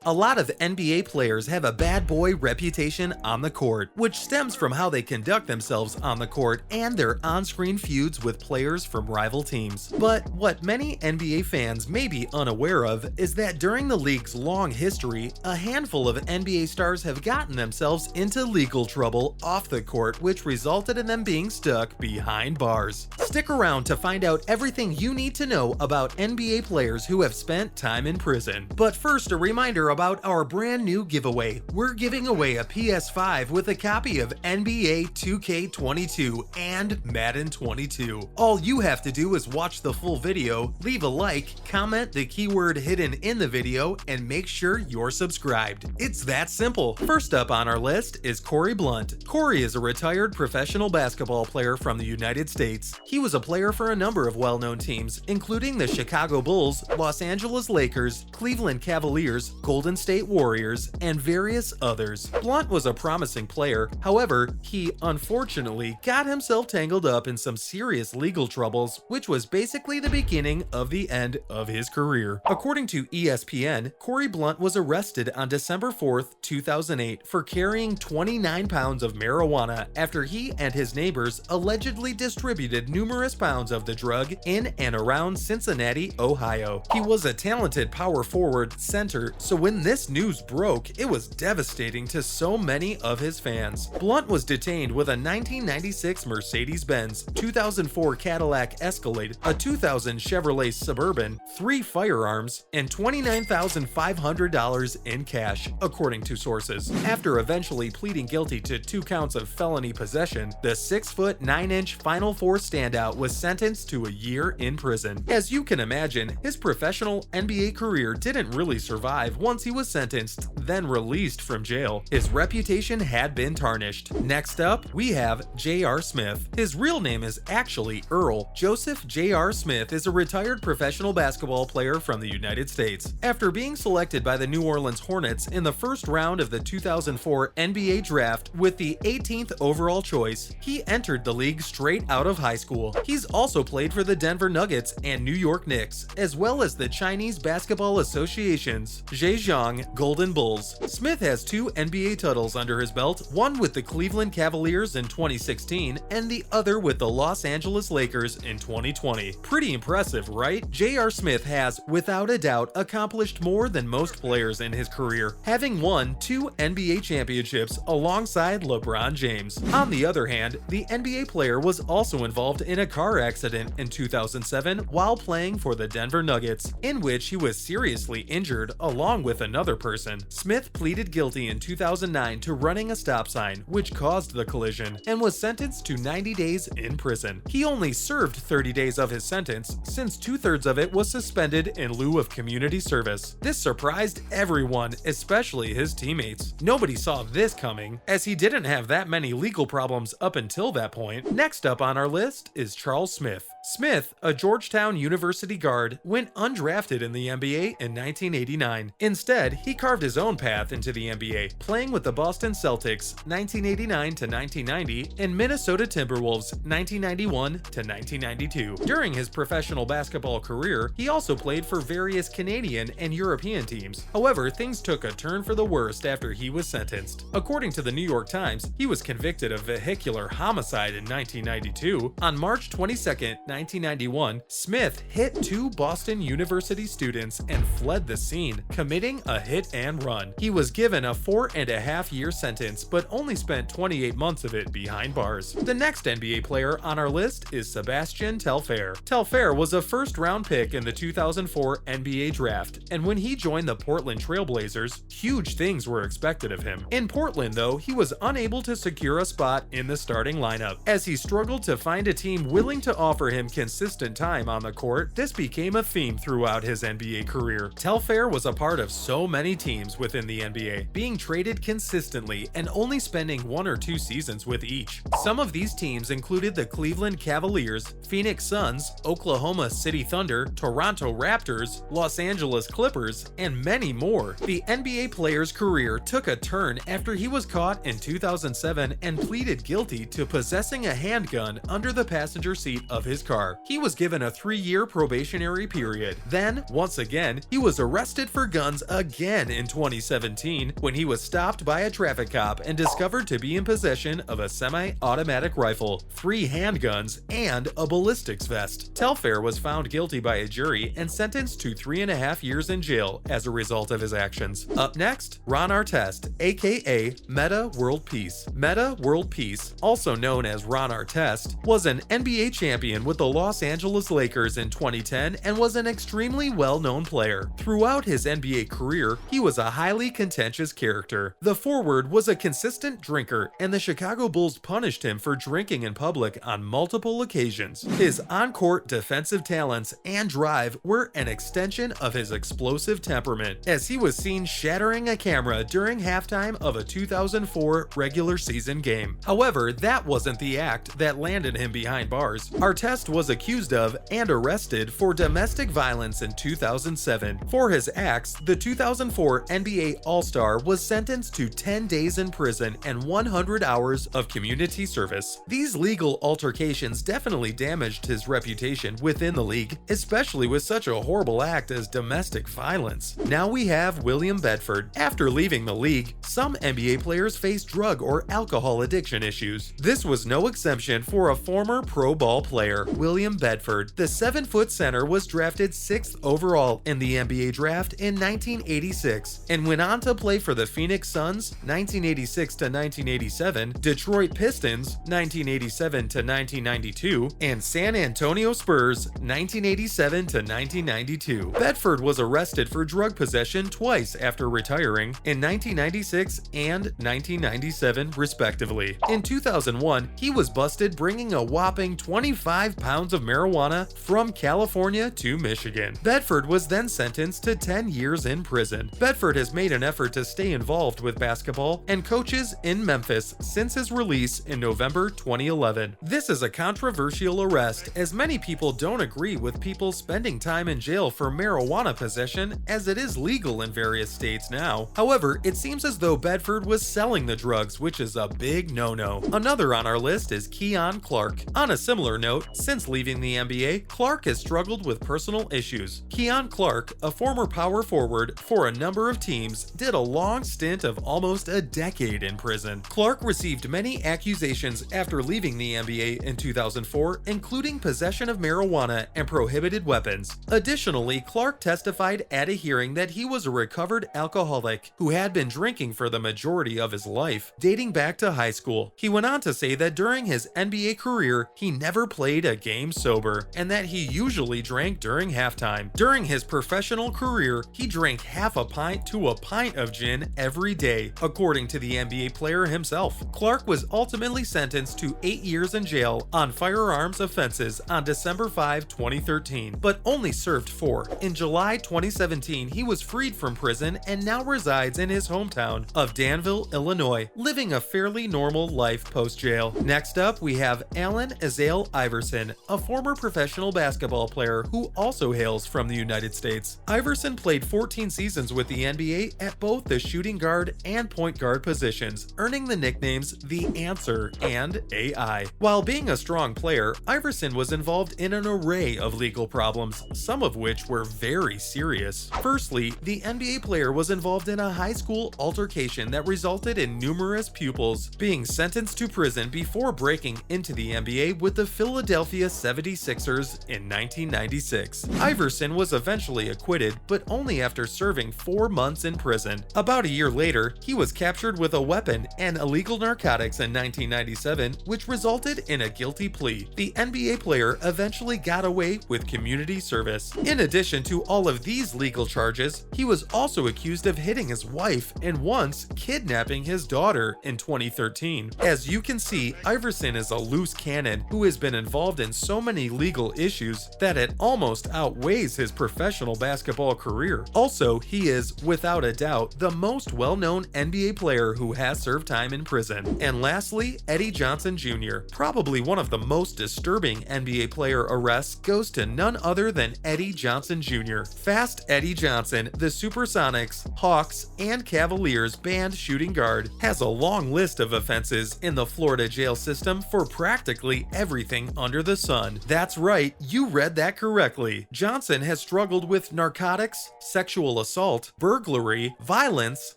A lot of NBA players have a bad boy reputation on the court, which stems from how they conduct themselves on the court and their on-screen feuds with players from rival teams. But what many NBA fans may be unaware of is that during the league's long history, a handful of NBA stars have gotten themselves into legal trouble off the court, which resulted in them being stuck behind bars. Stick around to find out everything you need to know about NBA players who have spent time in prison. But first, a reminder about our brand new giveaway. We're giving away a PS5 with a copy of NBA 2K22 and Madden 22. All you have to do is watch the full video, leave a like, comment the keyword hidden in the video, and make sure you're subscribed. It's that simple. First up on our list is Cory Blount. Cory is a retired professional basketball player from the United States. He was a player for a number of well-known teams, including the Chicago Bulls, Los Angeles Lakers, Cleveland Cavaliers, Golden State Warriors, and various others. Blount was a promising player, however, he unfortunately got himself tangled up in some serious legal troubles, which was basically the beginning of the end of his career. According to ESPN, Cory Blount was arrested on December 4th, 2008 for carrying 29 pounds of marijuana after he and his neighbors allegedly distributed numerous pounds of the drug in and around Cincinnati, Ohio. He was a talented power forward center, so when this news broke, it was devastating to so many of his fans. Blount was detained with a 1996 Mercedes-Benz, 2004 Cadillac Escalade, a 2000 Chevrolet Suburban, 3 firearms, and $29,500 in cash, according to sources. After eventually pleading guilty to 2 counts of felony possession, the 6'9" Final Four standout was sentenced to a year in prison. As you can imagine, his professional NBA career didn't really survive once he was sentenced, then released from jail. His reputation had been tarnished. Next up, we have J.R. Smith. His real name is actually Earl Joseph J.R. Smith is a retired professional basketball player from the United States. After being selected by the New Orleans Hornets in the first round of the 2004 NBA draft with the 18th overall choice, he entered the league straight out of high school. He's also played for the Denver Nuggets and New York Knicks, as well as the Chinese Basketball Association's Zhejiang Golden Bulls. Smith has 2 NBA titles under his belt, one with the Cleveland Cavaliers in 2016 and the other with the Los Angeles Lakers in 2020. Pretty impressive, right? J.R. Smith has, without a doubt, accomplished more than most players in his career, having won 2 NBA championships alongside LeBron James. On the other hand, the NBA player was also involved in a car accident in 2007 while playing for the Denver Nuggets, in which he was seriously injured along with another person. Smith pleaded guilty in 2009 to running a stop sign, which caused the collision, and was sentenced to 90 days in prison. He only served 30 days of his sentence, since 2/3 of it was suspended in lieu of community service. This surprised everyone, especially his teammates. Nobody saw this coming, as he didn't have that many legal problems up until that point. Next up on our list is Charles Smith. Smith, a Georgetown University guard, went undrafted in the NBA in 1989. Instead, he carved his own path into the NBA, playing with the Boston Celtics 1989 to 1990 and Minnesota Timberwolves 1991 to 1992. During his professional basketball career, he also played for various Canadian and European teams. However, things took a turn for the worst after he was sentenced. According to the New York Times, he was convicted of vehicular homicide in 1992. On March 22, 1991, Smith hit 2 Boston University students and fled the scene, committing a hit and run. He was given a 4.5-year sentence, but only spent 28 months of it behind bars. The next NBA player on our list is Sebastian Telfair. Telfair was a first-round pick in the 2004 NBA draft, and when he joined the Portland Trail Blazers, huge things were expected of him. In Portland, though, he was unable to secure a spot in the starting lineup. As he struggled to find a team willing to offer him consistent time on the court, this became a theme throughout his NBA career. Telfair was a part of so many teams within the NBA, being traded consistently and only spending 1 or 2 seasons with each. Some of these teams included the Cleveland Cavaliers, Phoenix Suns, Oklahoma City Thunder, Toronto Raptors, Los Angeles Clippers, and many more. The NBA player's career took a turn after he was caught in 2007 and pleaded guilty to possessing a handgun under the passenger seat of his car. He was given a 3-year probationary period. Then, once again, he was arrested for guns again in 2017 when he was stopped by a traffic cop and discovered to be in possession of a semi-automatic rifle, 3 handguns, and a ballistics vest. Telfair was found guilty by a jury and sentenced to 3.5 years in jail as a result of his actions. Up next, Ron Artest, aka Meta World Peace. Meta World Peace, also known as Ron Artest, was an NBA champion with the Los Angeles Lakers in 2010 and was an extremely well-known player. Throughout his NBA career, he was a highly contentious character. The forward was a consistent drinker, and the Chicago Bulls punished him for drinking in public on multiple occasions. His on-court defensive talents and drive were an extension of his explosive temperament, as he was seen shattering a camera during halftime of a 2004 regular season game. However, that wasn't the act that landed him behind bars. Artest was accused of and arrested for domestic violence in 2007. For his acts, the 2004 NBA All-Star was sentenced to 10 days in prison and 100 hours of community service. These legal altercations definitely damaged his reputation within the league, especially with such a horrible act as domestic violence. Now we have William Bedford. After leaving the league, some NBA players face drug or alcohol addiction issues. This was no exception for a former pro ball player, William Bedford. The 7-foot center was drafted 6th overall in the NBA draft in 1986 and went on to play for the Phoenix Suns 1986 to 1987, Detroit Pistons 1987 to 1992, and San Antonio Spurs 1987 to 1992. Bedford was arrested for drug possession twice after retiring in 1996 and 1997 respectively. In 2001, he was busted bringing a whopping 25 pounds of marijuana from California to Michigan. Bedford was then sentenced to 10 years in prison. Bedford has made an effort to stay involved with basketball and coaches in Memphis since his release in November 2011. This is a controversial arrest, as many people don't agree with people spending time in jail for marijuana possession, as it is legal in various states now. However, it seems as though Bedford was selling the drugs, which is a big no-no. Another on our list is Keon Clark. On a similar note, since leaving the NBA, Clark has struggled with personal issues. Keon Clark, a former power forward for a number of teams, did a long stint of almost a decade in prison. Clark received many accusations after leaving the NBA in 2004, including possession of marijuana and prohibited weapons. Additionally, Clark testified at a hearing that he was a recovered alcoholic who had been drinking for the majority of his life, dating back to high school. He went on to say that during his NBA career, he never played a game sober, and that he usually drank during halftime. During his professional career, he drank half a pint to a pint of gin every day, according to the NBA player himself. Clark was ultimately sentenced to 8 years in jail on firearms offenses on December 5, 2013, but only served 4. In July 2017, he was freed from prison and now resides in his hometown of Danville, Illinois, living a fairly normal life post-jail. Next up, we have Allen Ezell Iverson, a former professional basketball player who also hails from the United States. Iverson played 14 seasons with the NBA at both the shooting guard and point guard positions, earning the nicknames The Answer and AI. While being a strong player, Iverson was involved in an array of legal problems, some of which were very serious. Firstly, the NBA player was involved in a high school altercation that resulted in numerous pupils being sentenced to prison before breaking into the NBA with the Philadelphia 76ers in 1996. Iverson was eventually acquitted, but only after serving 4 months in prison. About a year later, he was captured with a weapon and illegal narcotics in 1997, which resulted in a guilty plea. The NBA player eventually got away with community service. In addition to all of these legal charges, he was also accused of hitting his wife and once kidnapping his daughter in 2013. As you can see, Iverson is a loose cannon who has been involved in so many legal issues that it almost outweighs his professional basketball career. Also, he is, without a doubt, the most well-known NBA player who has served time in prison. And lastly, Eddie Johnson Jr. Probably one of the most disturbing NBA player arrests goes to none other than Eddie Johnson Jr. Fast Eddie Johnson, the Supersonics, Hawks, and Cavaliers banned shooting guard, has a long list of offenses in the Florida jail system for practically everything under the sun. That's right, you read that correctly. Johnson has struggled with narcotics, sexual assault, burglary, violence,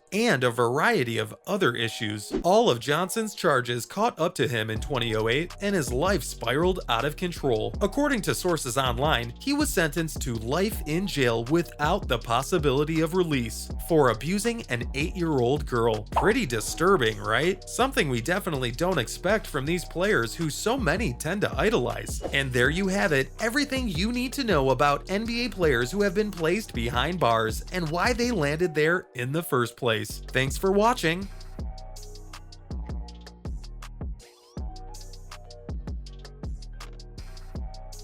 and a variety of other issues. All of Johnson's charges caught up to him in 2008, and his life spiraled out of control. According to sources online, he was sentenced to life in jail without the possibility of release for abusing an 8-year-old girl. Pretty disturbing, right? Something we definitely don't expect from these players who so many tend to idolize. And there you have it, everything you need to know about NBA players who have been placed behind bars and why they landed there in the first place. Thanks for watching.